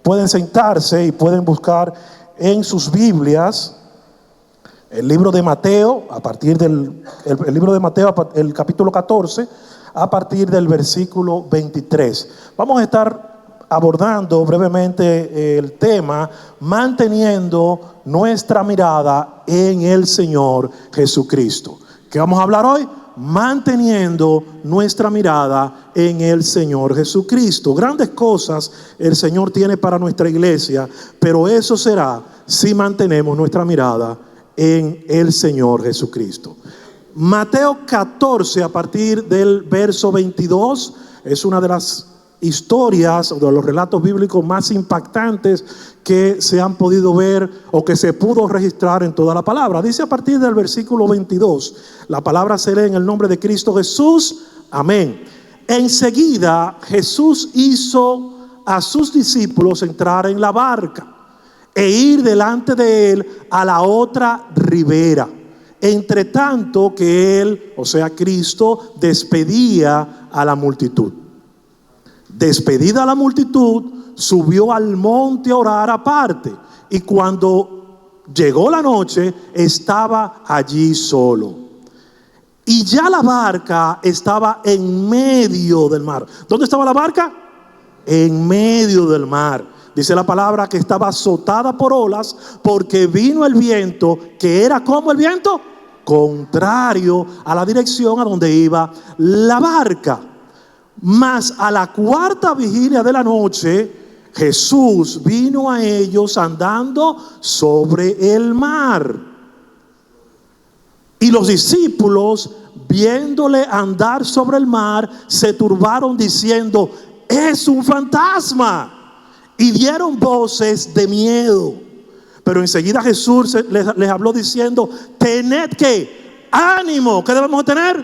pueden sentarse y pueden buscar en sus Biblias el libro de Mateo, a partir del el libro de Mateo, el capítulo 14, a partir del versículo 23. Vamos a estar abordando brevemente el tema manteniendo nuestra mirada en el Señor Jesucristo. ¿Qué vamos a hablar hoy? Manteniendo nuestra mirada en el Señor Jesucristo. Grandes cosas el Señor tiene para nuestra iglesia, pero eso será si mantenemos nuestra mirada en el Señor Jesucristo. Mateo 14, a partir del verso 22, es una de las historias o de los relatos bíblicos más impactantes que se han podido ver o que se pudo registrar en toda la palabra. Dice a partir del versículo 22, la palabra se lee en el nombre de Cristo Jesús, amén. Enseguida Jesús hizo a sus discípulos entrar en la barca e ir delante de él a la otra ribera, entre tanto que él, o sea Cristo, despedía a la multitud. Despedida la multitud, subió al monte a orar aparte, y cuando llegó la noche estaba allí solo. Y ya la barca estaba en medio del mar. ¿Dónde estaba la barca? En medio del mar. Dice la palabra que estaba azotada por olas, porque vino el viento, que era como el viento, contrario a la dirección a donde iba la barca. Mas a la cuarta vigilia de la noche, Jesús vino a ellos andando sobre el mar. Y los discípulos, viéndole andar sobre el mar, se turbaron diciendo: es un fantasma. Y dieron voces de miedo. Pero enseguida Jesús les habló diciendo: tened que ánimo. ¿Qué debemos tener?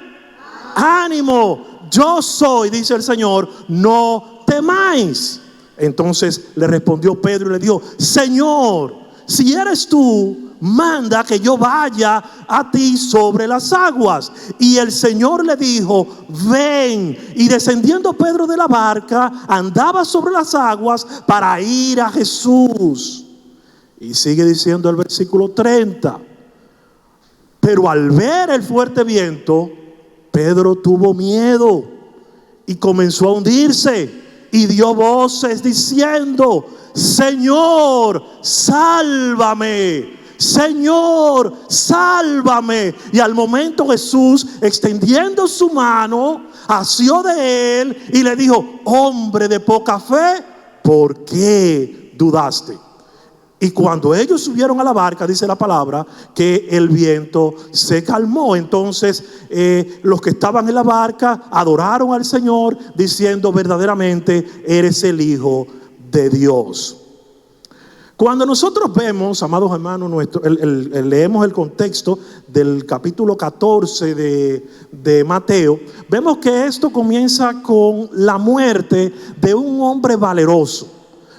Ánimo. Yo soy, dice el Señor, no temáis. Entonces le respondió Pedro y le dijo: Señor, si eres tú, manda que yo vaya a ti sobre las aguas. Y el Señor le dijo: ven. Y descendiendo Pedro de la barca, andaba sobre las aguas para ir a Jesús. Y sigue diciendo el versículo 30. Pero al ver el fuerte viento, Pedro tuvo miedo y comenzó a hundirse, y dio voces diciendo: Señor, sálvame. Señor, sálvame. Y al momento Jesús, extendiendo su mano, asió de él y le dijo: hombre de poca fe, ¿por qué dudaste? Y cuando ellos subieron a la barca, dice la palabra, que el viento se calmó. Entonces los que estaban en la barca adoraron al Señor, diciendo: verdaderamente eres el Hijo de Dios. Cuando nosotros vemos, amados hermanos, leemos el contexto del capítulo 14 de Mateo, vemos que esto comienza con la muerte de un hombre valeroso.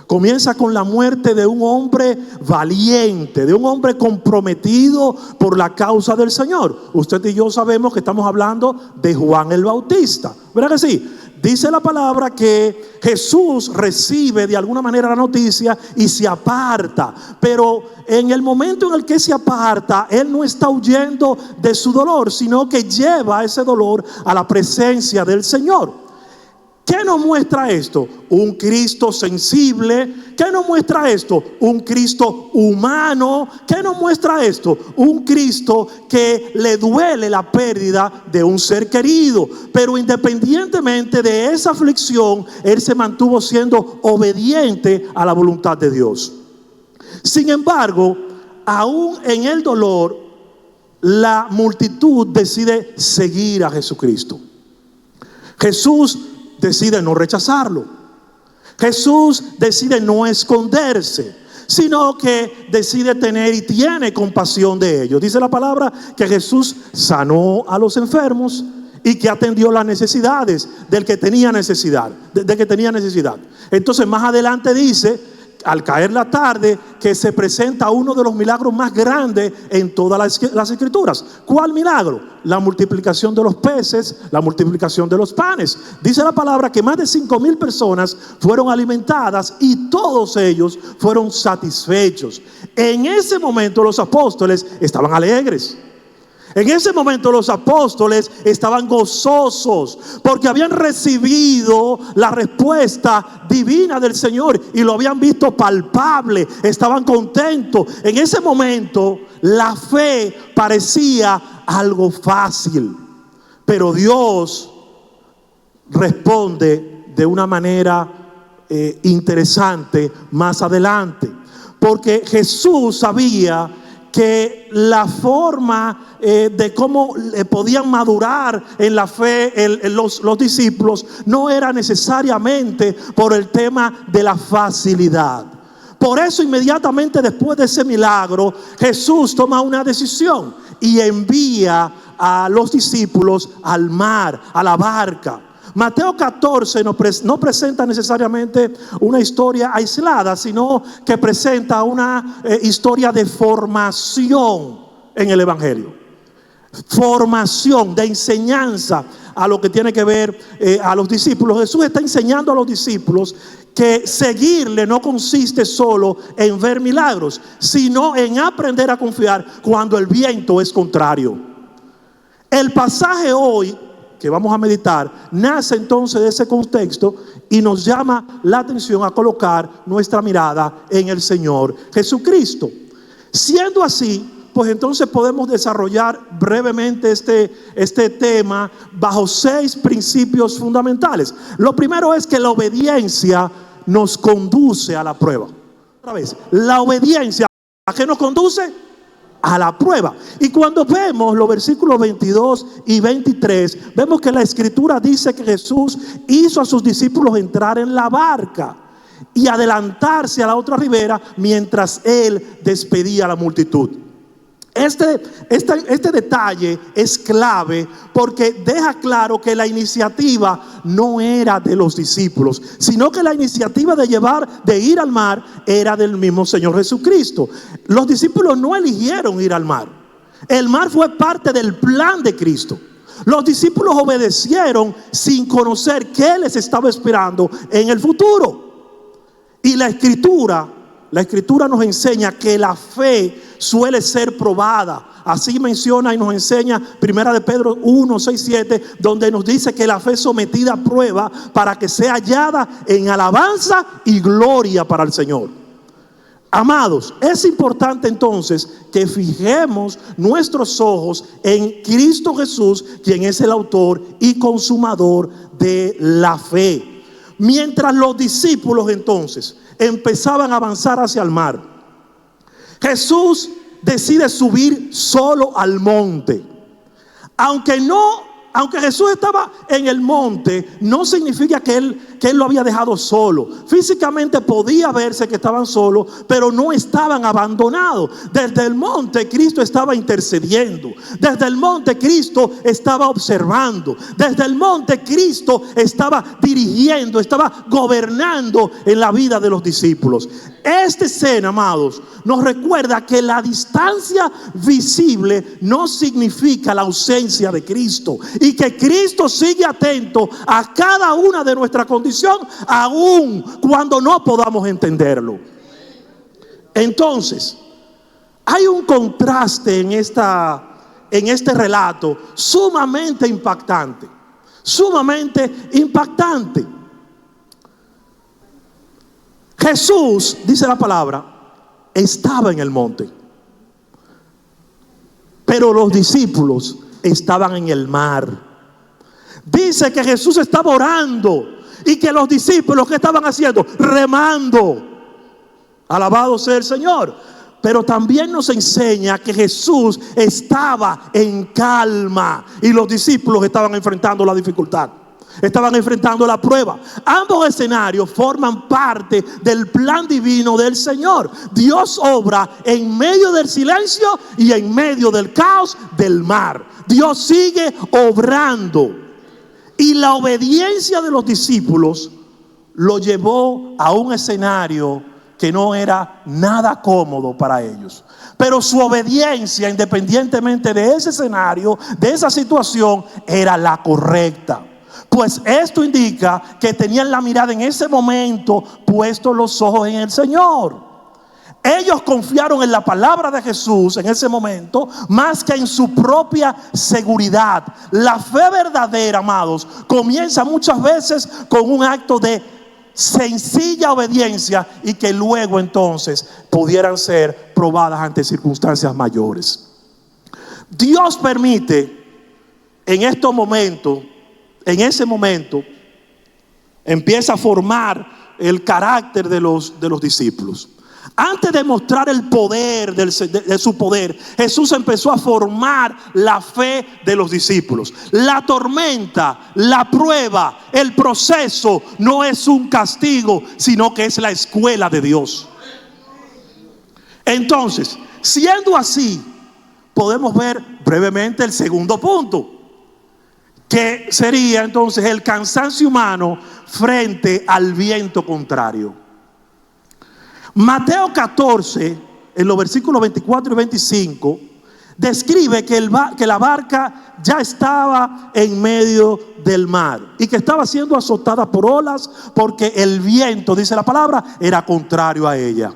Comienza con la muerte de un hombre valiente, de un hombre comprometido por la causa del Señor. Usted y yo sabemos que estamos hablando de Juan el Bautista, ¿verdad que sí? Dice la palabra que Jesús recibe de alguna manera la noticia y se aparta. Pero en el momento en el que se aparta, Él no está huyendo de su dolor, sino que lleva ese dolor a la presencia del Señor. ¿Qué nos muestra esto? Un Cristo sensible. ¿Qué nos muestra esto? Un Cristo humano. ¿Qué nos muestra esto? Un Cristo que le duele la pérdida de un ser querido. Pero independientemente de esa aflicción, Él se mantuvo siendo obediente a la voluntad de Dios. Sin embargo, aún en el dolor, la multitud decide seguir a Jesucristo. Jesús decide no rechazarlo. Jesús decide no esconderse, sino que decide tener y tiene compasión de ellos. Dice la palabra que Jesús sanó a los enfermos y que atendió las necesidades del que tenía necesidad, del que tenía necesidad. Entonces más adelante dice, al caer la tarde, que se presenta uno de los milagros más grandes en todas las escrituras. ¿Cuál milagro? La multiplicación de los peces, la multiplicación de los panes. Dice la palabra que más de 5,000 personas fueron alimentadas y todos ellos fueron satisfechos. En ese momento los apóstoles estaban alegres. En ese momento los apóstoles estaban gozosos porque habían recibido la respuesta divina del Señor y lo habían visto palpable, estaban contentos. En ese momento la fe parecía algo fácil, pero Dios responde de una manera interesante más adelante, porque Jesús sabía que la forma de cómo podían madurar en la fe los discípulos no era necesariamente por el tema de la facilidad. Por eso inmediatamente después de ese milagro, Jesús toma una decisión y envía a los discípulos al mar, a la barca. Mateo 14 no presenta necesariamente una historia aislada, sino que presenta una historia de formación en el Evangelio. Formación, de enseñanza a lo que tiene que ver a los discípulos. Jesús está enseñando a los discípulos que seguirle no consiste solo en ver milagros, sino en aprender a confiar cuando el viento es contrario. El pasaje hoy que vamos a meditar nace entonces de ese contexto y nos llama la atención a colocar nuestra mirada en el Señor Jesucristo. Siendo así, pues entonces podemos desarrollar brevemente este tema bajo 6 principios fundamentales. Lo primero es que la obediencia nos conduce a la prueba. Otra vez, la obediencia, ¿a qué nos conduce? A la prueba. Y cuando vemos los versículos 22 y 23, vemos que la escritura dice que Jesús hizo a sus discípulos entrar en la barca y adelantarse a la otra ribera mientras él despedía a la multitud. Este detalle es clave porque deja claro que la iniciativa no era de los discípulos, sino que la iniciativa de ir al mar era del mismo Señor Jesucristo. Los discípulos no eligieron ir al mar. El mar fue parte del plan de Cristo. Los discípulos obedecieron sin conocer qué les estaba esperando en el futuro. Y la escritura nos enseña que la fe suele ser probada. Así menciona y nos enseña 1 de Pedro 1, 6, 7, donde nos dice que la fe es sometida a prueba para que sea hallada en alabanza y gloria para el Señor. Amados, es importante entonces que fijemos nuestros ojos en Cristo Jesús, quien es el autor y consumador de la fe. Mientras los discípulos entonces empezaban a avanzar hacia el mar, Jesús decide subir solo al monte. Aunque Jesús estaba en el monte, no significa que él lo había dejado solo. Físicamente podía verse que estaban solos, pero no estaban abandonados. Desde el monte Cristo estaba intercediendo. Desde el monte Cristo estaba observando. Desde el monte Cristo estaba dirigiendo, estaba gobernando en la vida de los discípulos. Esta escena, amados, nos recuerda que la distancia visible no significa la ausencia de Cristo, y que Cristo sigue atento a cada una de nuestras condiciones, aun cuando no podamos entenderlo. Entonces, hay un contraste en este relato sumamente impactante. Jesús, dice la palabra, estaba en el monte, pero los discípulos estaban en el mar. Dice que Jesús estaba orando y que los discípulos, ¿qué estaban haciendo? Remando. Alabado sea el Señor. Pero también nos enseña que Jesús estaba en calma y los discípulos estaban enfrentando la dificultad. Estaban enfrentando la prueba. Ambos escenarios forman parte del plan divino del Señor. Dios obra en medio del silencio y en medio del caos del mar. Dios sigue obrando. Y la obediencia de los discípulos lo llevó a un escenario que no era nada cómodo para ellos. Pero su obediencia, independientemente de ese escenario, de esa situación, era la correcta. Pues esto indica que tenían la mirada en ese momento puestos los ojos en el Señor. Ellos confiaron en la palabra de Jesús en ese momento más que en su propia seguridad. La fe verdadera, amados, comienza muchas veces con un acto de sencilla obediencia y que luego entonces pudieran ser probadas ante circunstancias mayores. Dios permite en estos momentos, en ese momento, empieza a formar el carácter de los discípulos. Antes de mostrar el poder de su poder, Jesús empezó a formar la fe de los discípulos. La tormenta, la prueba, el proceso no es un castigo, sino que es la escuela de Dios. Entonces, siendo así, podemos ver brevemente el segundo punto, que sería entonces el cansancio humano frente al viento contrario. Mateo 14, en los versículos 24 y 25, describe que la barca ya estaba en medio del mar y que estaba siendo azotada por olas porque el viento, dice la palabra, era contrario a ella.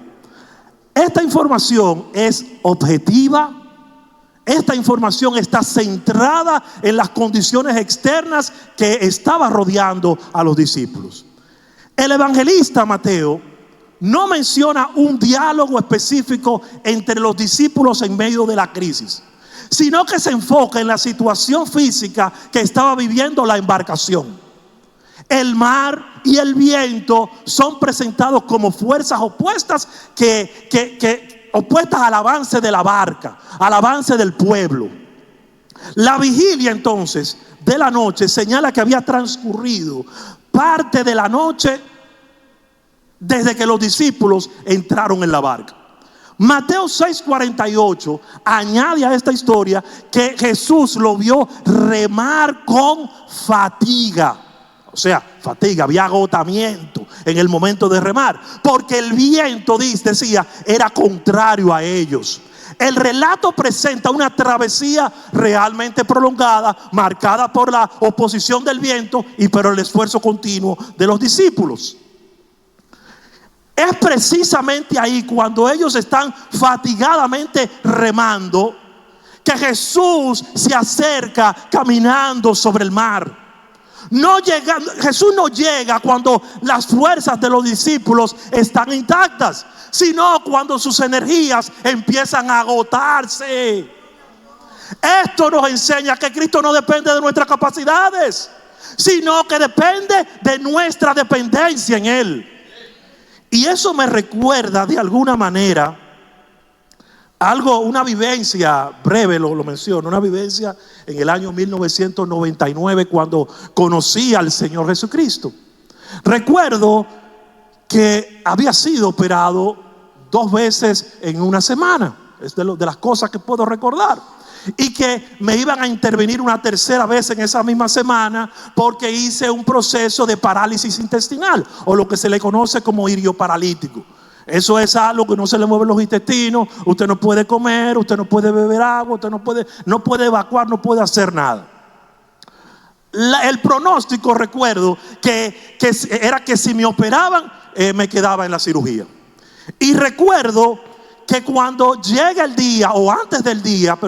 Esta información es objetiva. Esta información está centrada en las condiciones externas que estaba rodeando a los discípulos. El evangelista Mateo no menciona un diálogo específico entre los discípulos en medio de la crisis, sino que se enfoca en la situación física que estaba viviendo la embarcación. El mar y el viento son presentados como fuerzas opuestas opuestas al avance de la barca, al avance del pueblo. La vigilia entonces de la noche señala que había transcurrido parte de la noche desde que los discípulos entraron en la barca. Mateo 6:48 añade a esta historia que Jesús lo vio remar con fatiga. O sea, fatiga, había agotamiento en el momento de remar, porque el viento, decía, era contrario a ellos. El relato presenta una travesía realmente prolongada, marcada por la oposición del viento y por el esfuerzo continuo de los discípulos. Es precisamente ahí, cuando ellos están fatigadamente remando, que Jesús se acerca caminando sobre el mar. Jesús no llega cuando las fuerzas de los discípulos están intactas, sino cuando sus energías empiezan a agotarse. Esto nos enseña que Cristo no depende de nuestras capacidades, sino que depende de nuestra dependencia en Él. Y eso me recuerda de alguna manera una vivencia breve, lo menciono, una vivencia en el año 1999 cuando conocí al Señor Jesucristo. Recuerdo que había sido operado 2 veces en una semana. Es de las cosas que puedo recordar. Y que me iban a intervenir una tercera vez en esa misma semana porque hice un proceso de parálisis intestinal, o lo que se le conoce como irioparalítico. Eso es algo que no se le mueven los intestinos. Usted no puede comer, usted no puede beber agua, usted no puede evacuar, no puede hacer nada. El pronóstico, recuerdo que era que si me operaban me quedaba en la cirugía. Y recuerdo que cuando llega el día, o antes del día,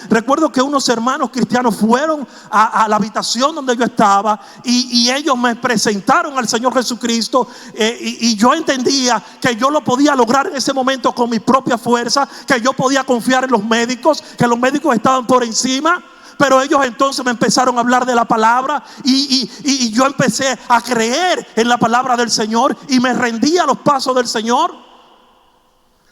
recuerdo que unos hermanos cristianos fueron a la habitación donde yo estaba y ellos me presentaron al Señor Jesucristo, y yo entendía que yo lo podía lograr en ese momento con mi propia fuerza, que yo podía confiar en los médicos, que los médicos estaban por encima. Pero ellos entonces me empezaron a hablar de la palabra y yo empecé a creer en la palabra del Señor y me rendí a los pasos del Señor.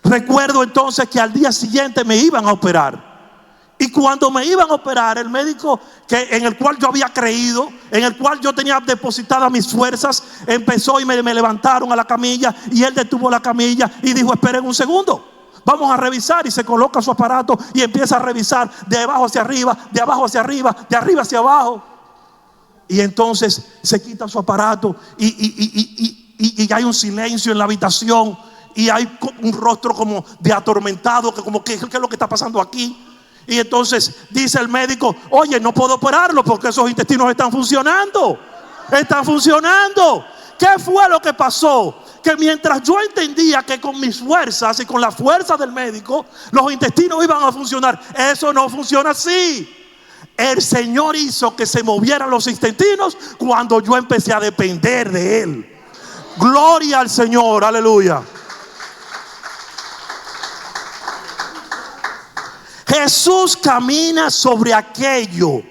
Recuerdo entonces que al día siguiente me iban a operar. Y cuando me iban a operar, el médico en el cual yo había creído, en el cual yo tenía depositadas mis fuerzas, empezó y me levantaron a la camilla, y él detuvo la camilla y dijo: esperen un segundo, vamos a revisar. Y se coloca su aparato y empieza a revisar de abajo hacia arriba, de abajo hacia arriba, de arriba hacia abajo. Y entonces se quita su aparato y y hay un silencio en la habitación y hay un rostro como de atormentado, que como ¿qué es lo que está pasando aquí? Y entonces dice el médico: oye, no puedo operarlo porque esos intestinos están funcionando. Están funcionando. ¿Qué fue lo que pasó? Que mientras yo entendía que con mis fuerzas y con la fuerza del médico los intestinos iban a funcionar, eso no funciona así. El Señor hizo que se movieran los intestinos cuando yo empecé a depender de Él. Gloria al Señor, aleluya. Jesús camina sobre aquello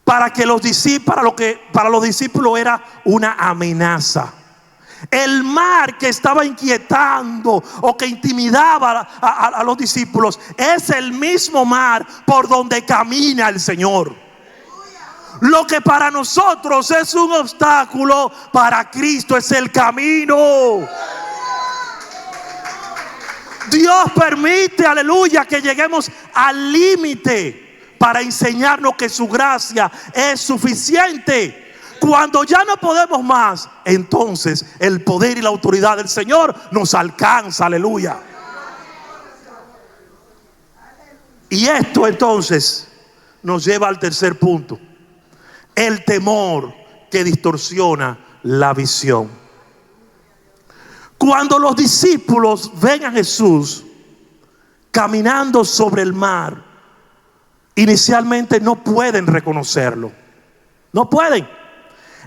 para los discípulos era una amenaza. El mar que estaba inquietando o que intimidaba a los discípulos es el mismo mar por donde camina el Señor. Lo que para nosotros es un obstáculo, para Cristo es el camino. Dios permite, aleluya, que lleguemos al límite para enseñarnos que su gracia es suficiente. Cuando ya no podemos más, entonces el poder y la autoridad del Señor nos alcanza, aleluya. Y esto entonces nos lleva al tercer punto: el temor que distorsiona la visión. Cuando los discípulos ven a Jesús caminando sobre el mar, inicialmente no pueden reconocerlo. No pueden.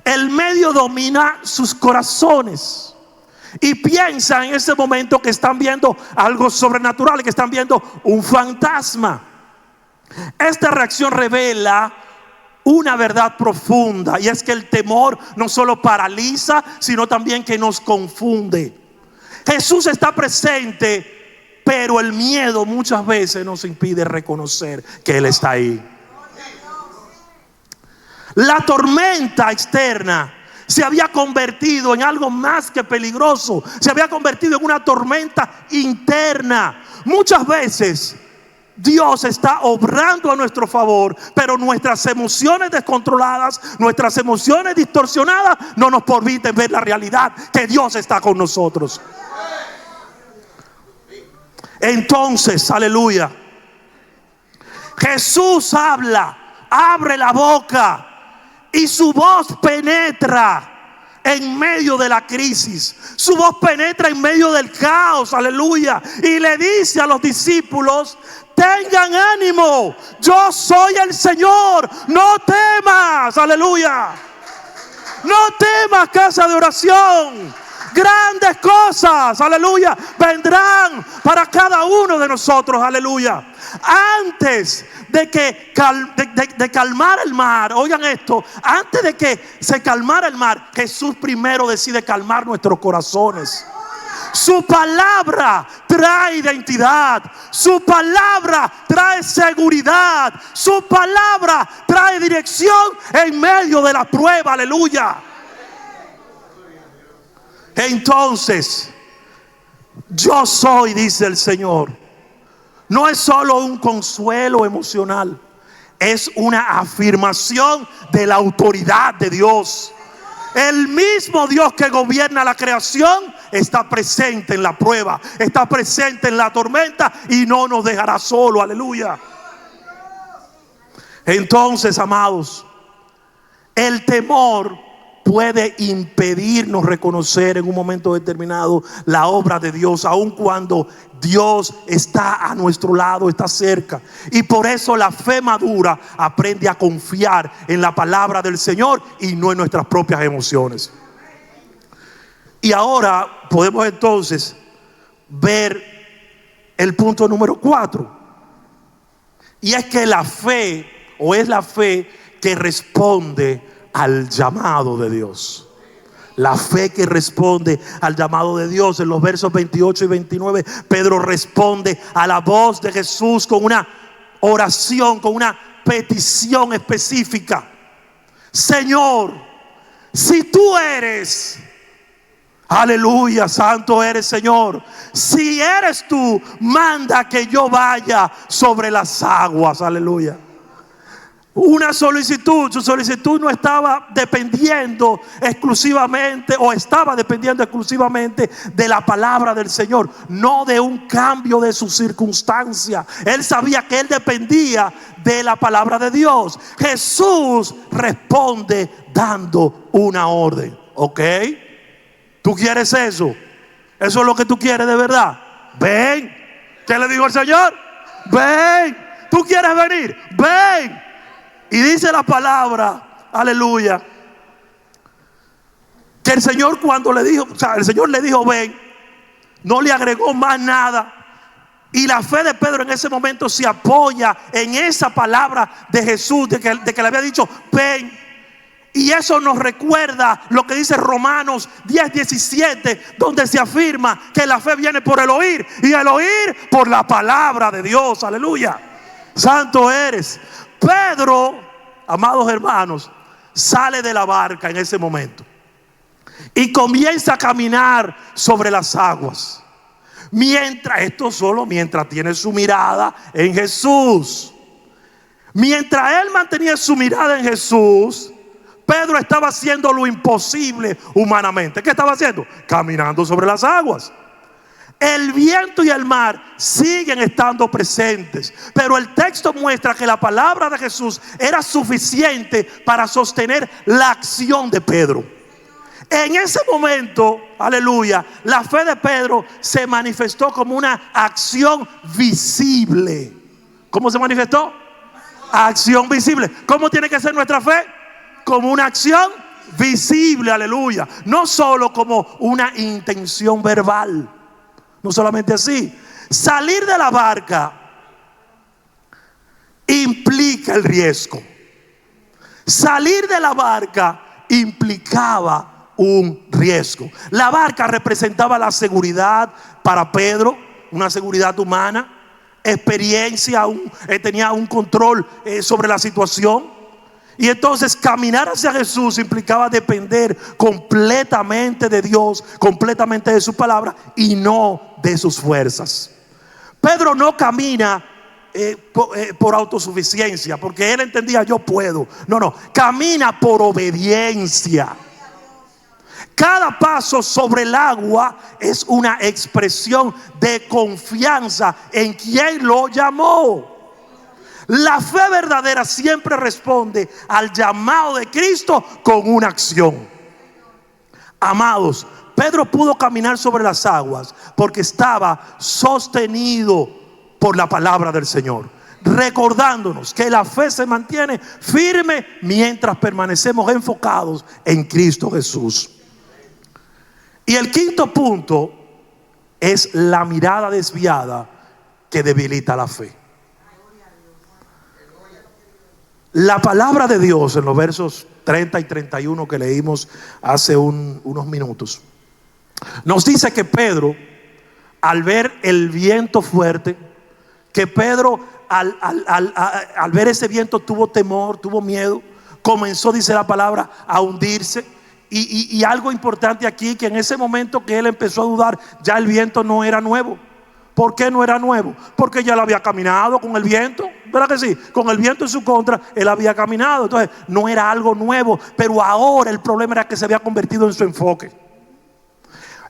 El medio domina sus corazones y piensan en ese momento que están viendo algo sobrenatural, que están viendo un fantasma. Esta reacción revela una verdad profunda, y es que el temor no solo paraliza, sino también que nos confunde. Jesús está presente, pero el miedo muchas veces nos impide reconocer que Él está ahí. La tormenta externa se había convertido en algo más que peligroso. Se había convertido en una tormenta interna. Muchas veces Dios está obrando a nuestro favor, pero nuestras emociones descontroladas, nuestras emociones distorsionadas no nos permiten ver la realidad que Dios está con nosotros. Entonces, aleluya, Jesús habla, abre la boca y su voz penetra en medio de la crisis. Su voz penetra en medio del caos, aleluya, y le dice a los discípulos: tengan ánimo, yo soy el Señor, no temas, aleluya. No temas, casa de oración. Grandes cosas, aleluya, vendrán para cada uno de nosotros, aleluya. Antes de calmar el mar, oigan esto, antes de que se calmara el mar, Jesús primero decide calmar nuestros corazones. Su palabra trae identidad, su palabra trae seguridad, su palabra trae dirección en medio de la prueba, aleluya. Entonces, yo soy, dice el Señor, no es solo un consuelo emocional, es una afirmación de la autoridad de Dios. El mismo Dios que gobierna la creación está presente en la prueba, está presente en la tormenta y no nos dejará solo, aleluya. Entonces, amados, el temor puede impedirnos reconocer en un momento determinado la obra de Dios, aun cuando Dios está a nuestro lado, está cerca. Y por eso la fe madura aprende a confiar en la palabra del Señor y no en nuestras propias emociones. Y ahora podemos entonces ver el punto número 4. Y es que la fe, o es la fe que responde al llamado de Dios. La fe que responde al llamado de Dios. En los versos 28 y 29, Pedro responde a la voz de Jesús con una oración, con una petición específica. Señor, si tú eres, aleluya, santo eres, Señor, si eres tú, manda que yo vaya sobre las aguas, aleluya. una solicitud. Su solicitud no estaba dependiendo exclusivamente, o estaba dependiendo exclusivamente de la palabra del Señor, no de un cambio de su circunstancia. Él sabía que él dependía de la palabra de Dios. Jesús responde dando una orden. ¿Ok? ¿Tú quieres eso? ¿Eso es lo que tú quieres de verdad? Ven. ¿Qué le dijo el Señor? Ven. ¿Tú quieres venir? Ven. Y dice la palabra, aleluya, que el Señor cuando le dijo, o sea, el Señor le dijo ven, no le agregó más nada. Y la fe de Pedro en ese momento se apoya en esa palabra de Jesús, de que le había dicho ven. Y eso nos recuerda lo que dice Romanos 10:17, donde se afirma que la fe viene por el oír, y el oír por la palabra de Dios. Aleluya. Santo eres. Pedro, amados hermanos, sale de la barca en ese momento y comienza a caminar sobre las aguas. Mientras tiene su mirada en Jesús. Mientras él mantenía su mirada en Jesús, Pedro estaba haciendo lo imposible humanamente. ¿Qué estaba haciendo? Caminando sobre las aguas. El viento y el mar siguen estando presentes, pero el texto muestra que la palabra de Jesús era suficiente para sostener la acción de Pedro. En ese momento, aleluya, la fe de Pedro se manifestó como una acción visible. ¿Cómo se manifestó? Acción visible. ¿Cómo tiene que ser nuestra fe? Como una acción visible, aleluya. No solo como una intención verbal. No solamente así. Salir de la barca implica el riesgo. Salir de la barca implicaba un riesgo. La barca representaba la seguridad para Pedro, una seguridad humana, experiencia, tenía un control sobre la situación. Y entonces caminar hacia Jesús implicaba depender completamente de Dios, completamente de su palabra y no de sus fuerzas. Pedro no camina por autosuficiencia, porque él entendía yo puedo. No, camina por obediencia. Cada paso sobre el agua es una expresión de confianza en quien lo llamó. La fe verdadera siempre responde al llamado de Cristo con una acción. Amados, Pedro pudo caminar sobre las aguas porque estaba sostenido por la palabra del Señor, recordándonos que la fe se mantiene firme mientras permanecemos enfocados en Cristo Jesús. Y el quinto punto es la mirada desviada que debilita la fe. La palabra de Dios en los versos 30 y 31 que leímos hace unos minutos nos dice que Pedro, al ver el viento fuerte, que Pedro al ver ese viento tuvo temor, tuvo miedo, comenzó, dice la palabra, a hundirse. Y algo importante aquí, que en ese momento que él empezó a dudar, ya el viento no era nuevo. ¿Por qué no era nuevo? Porque ya lo había caminado con el viento, ¿verdad que sí? Con el viento en su contra, él había caminado. Entonces no era algo nuevo, pero ahora el problema era que se había convertido en su enfoque.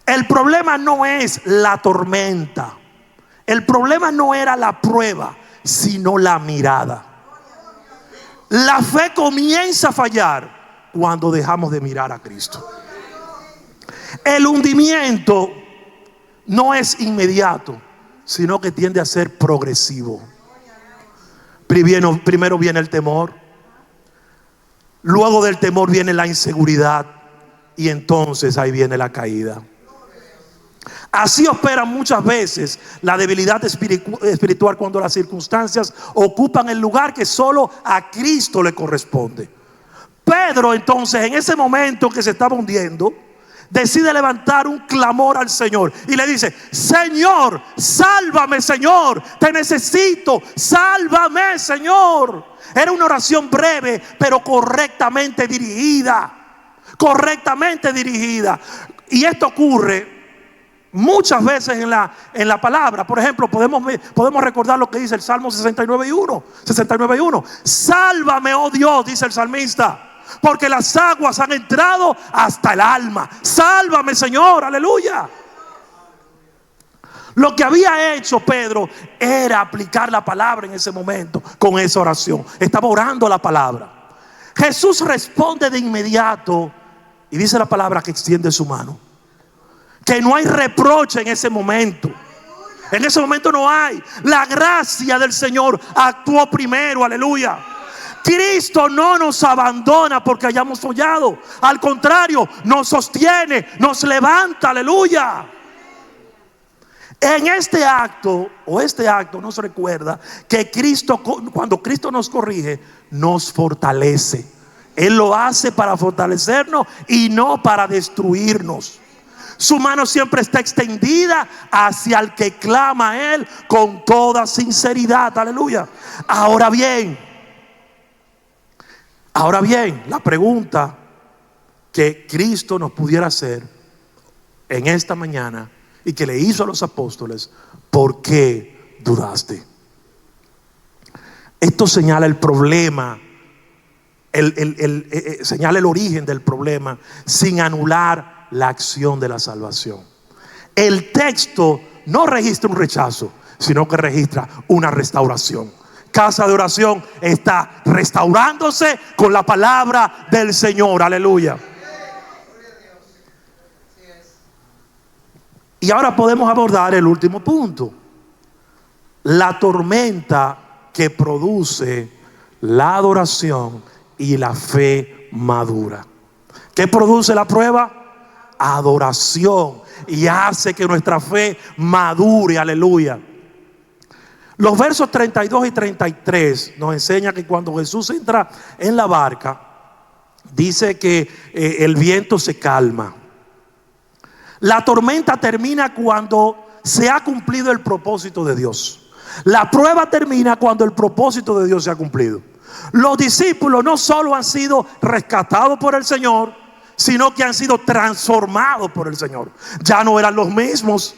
El problema no es la tormenta, el problema no era la prueba, sino la mirada. La fe comienza a fallar cuando dejamos de mirar a Cristo. El hundimiento no es inmediato, sino que tiende a ser progresivo. Primero viene el temor, luego del temor viene la inseguridad, y entonces ahí viene la caída. Así opera muchas veces la debilidad espiritual cuando las circunstancias ocupan el lugar que solo a Cristo le corresponde. Pedro entonces, en ese momento que se estaba hundiendo, decide levantar un clamor al Señor y le dice: Señor, sálvame, Señor, te necesito, sálvame, Señor. Era una oración breve, pero correctamente dirigida. Y esto ocurre, muchas veces en la palabra. Por ejemplo, podemos recordar lo que dice el Salmo 69:1. Sálvame, oh Dios, dice el salmista, porque las aguas han entrado hasta el alma. Sálvame, Señor, aleluya. Lo que había hecho Pedro era aplicar la palabra en ese momento con esa oración. Estaba orando la palabra. Jesús responde de inmediato y dice la palabra que extiende su mano. Que no hay reproche en ese momento. En ese momento no hay. La gracia del Señor actuó primero, aleluya. Cristo no nos abandona porque hayamos fallado. Al contrario, nos sostiene, nos levanta, aleluya. En este acto nos recuerda que Cristo, cuando Cristo nos corrige, nos fortalece. Él lo hace para fortalecernos y no para destruirnos. Su mano siempre está extendida hacia el que clama a Él con toda sinceridad, aleluya. Ahora bien, la pregunta que Cristo nos pudiera hacer en esta mañana y que le hizo a los apóstoles: ¿por qué dudaste? Esto señala el problema, señala el origen del problema, sin anular la acción de la salvación. El texto no registra un rechazo, sino que registra una restauración. Casa de oración está restaurándose con la palabra del Señor, aleluya. Y ahora podemos abordar el último punto: la tormenta que produce la adoración y la fe madura. ¿Qué produce la prueba? Adoración, y hace que nuestra fe madure, aleluya. Los versos 32 y 33 nos enseñan que cuando Jesús entra en la barca, dice que el viento se calma. La tormenta termina cuando se ha cumplido el propósito de Dios. La prueba termina cuando el propósito de Dios se ha cumplido. Los discípulos no solo han sido rescatados por el Señor, sino que han sido transformados por el Señor. Ya no eran los mismos,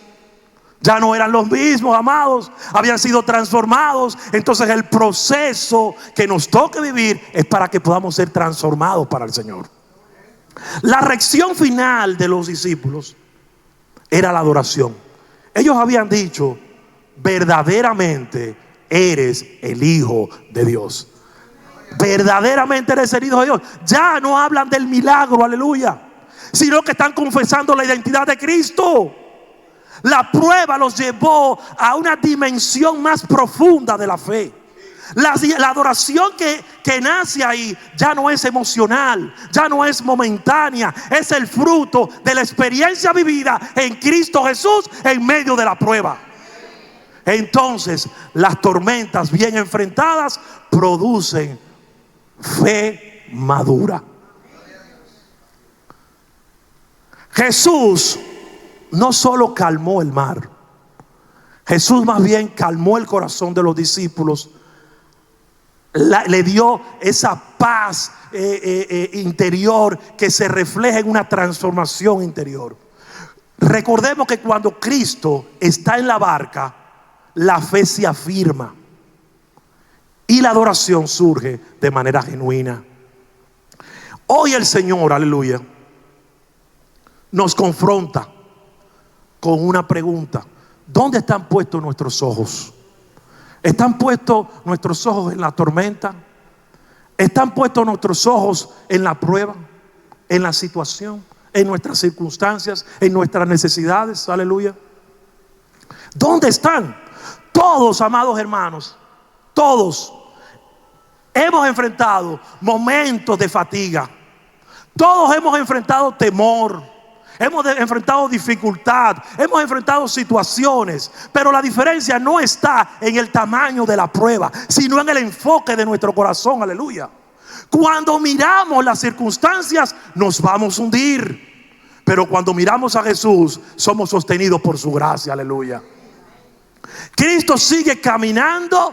amados. Habían sido transformados. Entonces el proceso que nos toca vivir es para que podamos ser transformados para el Señor. La reacción final de los discípulos era la adoración. Ellos habían dicho: verdaderamente eres el Hijo de Dios. Verdaderamente eres el Hijo de Dios. Ya no hablan del milagro, aleluya, sino que están confesando la identidad de Cristo. La prueba los llevó a una dimensión más profunda de la fe. La adoración que nace ahí ya no es emocional, ya no es momentánea, es el fruto de la experiencia vivida en Cristo Jesús en medio de la prueba. Entonces, las tormentas bien enfrentadas producen fe madura. Jesús no solo calmó el mar, Jesús más bien calmó el corazón de los discípulos. Le dio esa paz interior que se refleja en una transformación interior. Recordemos que cuando Cristo está en la barca, la fe se afirma y la adoración surge de manera genuina. Hoy el Señor, aleluya, nos confronta con una pregunta: ¿dónde están puestos nuestros ojos? ¿Están puestos nuestros ojos en la tormenta? ¿Están puestos nuestros ojos en la prueba, en la situación, en nuestras circunstancias, en nuestras necesidades? Aleluya. ¿Dónde están? Todos, amados hermanos, todos hemos enfrentado momentos de fatiga. Todos hemos enfrentado temor. Hemos enfrentado dificultad, hemos enfrentado situaciones, pero la diferencia no está en el tamaño de la prueba, sino en el enfoque de nuestro corazón, aleluya. Cuando miramos las circunstancias nos vamos a hundir, pero cuando miramos a Jesús somos sostenidos por su gracia, aleluya. Cristo sigue caminando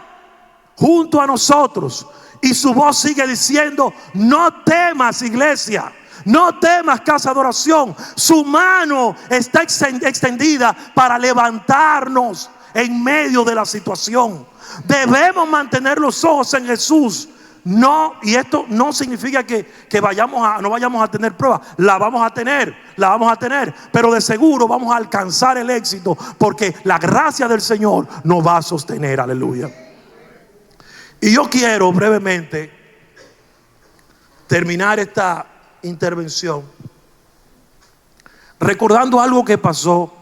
junto a nosotros y su voz sigue diciendo: no temas, iglesia. No temas, casa de oración. Su mano está extendida para levantarnos en medio de la situación. Debemos mantener los ojos en Jesús. No, y esto no significa que no vayamos a tener pruebas. La vamos a tener, pero de seguro vamos a alcanzar el éxito, porque la gracia del Señor nos va a sostener. Aleluya. Y yo quiero brevemente terminar esta intervención recordando algo que pasó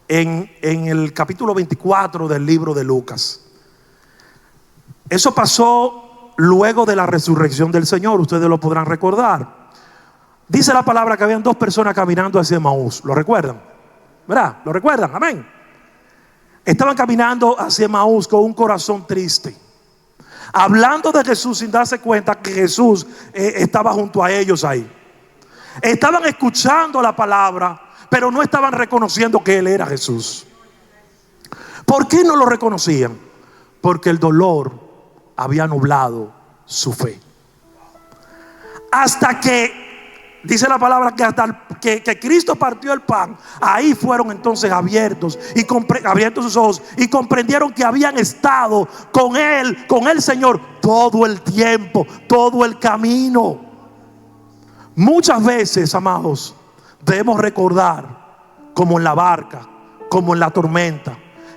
en el capítulo 24 del libro de Lucas. Eso pasó luego de la resurrección del Señor. Ustedes lo podrán recordar. Dice la palabra que habían dos personas caminando hacia Emaús. ¿Lo recuerdan? ¿Verdad? ¿Lo recuerdan? Amén. Estaban caminando hacia Emaús con un corazón triste, hablando de Jesús sin darse cuenta que Jesús estaba junto a ellos ahí. Estaban escuchando la palabra, pero no estaban reconociendo que Él era Jesús. ¿Por qué no lo reconocían? Porque el dolor había nublado su fe. Hasta que, dice la palabra, que hasta que Cristo partió el pan, ahí fueron entonces abiertos sus ojos y comprendieron que habían estado con Él, con el Señor, todo el tiempo, todo el camino. Muchas veces, amados, debemos recordar, como en la barca, como en la tormenta,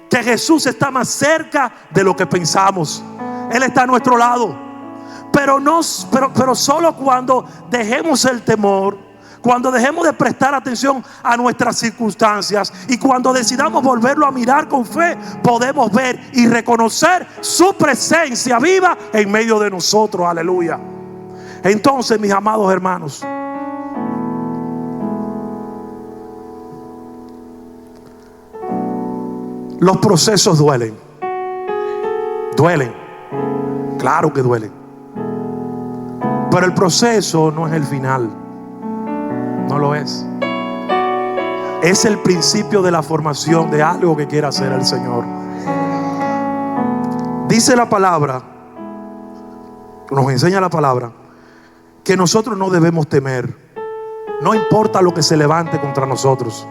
que Jesús está más cerca de lo que pensamos. Él está a nuestro lado, pero solo cuando dejemos el temor, cuando dejemos de prestar atención a nuestras circunstancias y cuando decidamos volverlo a mirar con fe, podemos ver y reconocer su presencia viva en medio de nosotros. Aleluya. Entonces, mis amados hermanos, los procesos duelen. Duelen. Claro que duelen. Pero el proceso no es el final. No lo es. Es el principio de la formación de algo que quiera hacer el Señor. Dice la palabra, nos enseña la palabra, que nosotros no debemos temer. No importa lo que se levante contra nosotros.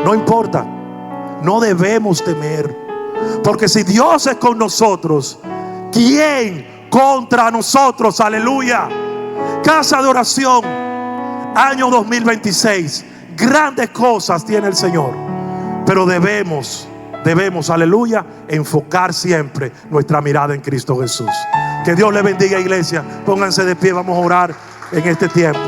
No importa. No debemos temer, porque si Dios es con nosotros, ¿quién contra nosotros? Aleluya. Casa de oración, año 2026. Grandes cosas tiene el Señor, pero debemos, aleluya, enfocar siempre nuestra mirada en Cristo Jesús. Que Dios le bendiga, iglesia. Pónganse de pie, vamos a orar en este tiempo.